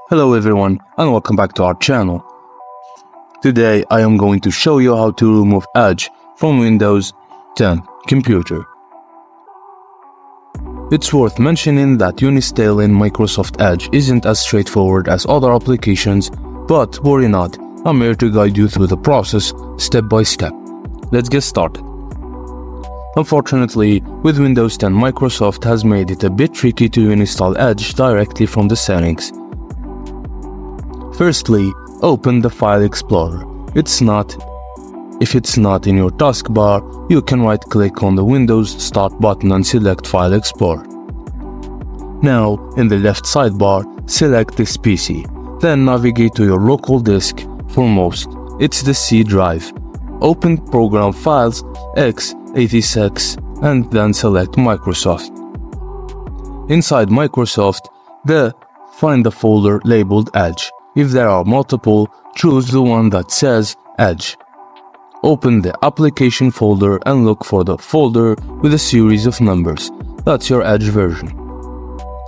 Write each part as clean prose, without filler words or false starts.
Hello everyone and welcome back to our channel. Today I am going to show you how to remove Edge from Windows 10 computer. It's worth mentioning that uninstalling Microsoft Edge isn't as straightforward as other applications, but worry not, I'm here to guide you through the process step by step. Let's get started. Unfortunately, with Windows 10 Microsoft has made it a bit tricky to uninstall Edge directly from the settings. Firstly, open the File Explorer. If it's not in your taskbar, you can right-click on the Windows Start button and select File Explorer. Now, in the left sidebar, select this PC. Then navigate to your local disk. For most, it's the C drive. Open Program Files, x86, and then select Microsoft. Inside Microsoft, find the folder labeled Edge. If there are multiple, choose the one that says Edge. Open the application folder and look for the folder with a series of numbers. That's your Edge version.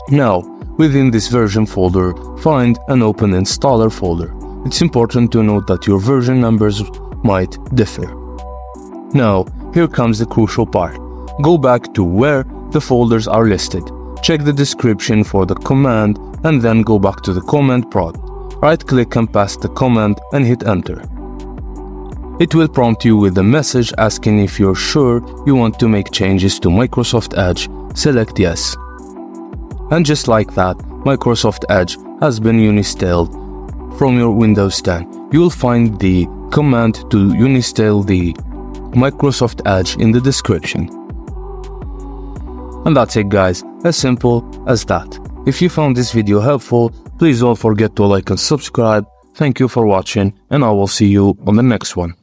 Now, within this version folder, find and open installer folder. It's important to note that your version numbers might differ. Now, here comes the crucial part. Go back to where the folders are listed. Check the description for the command and then go back to the command prompt. Right-click and paste the command and hit enter. It will prompt you with a message asking if you're sure you want to make changes to Microsoft Edge. Select yes. And just like that, Microsoft Edge has been uninstalled from your Windows 10. You will find the command to uninstall the Microsoft Edge in the description. And that's it guys, as simple as that. If you found this video helpful, please don't forget to like and subscribe. Thank you for watching and I will see you on the next one.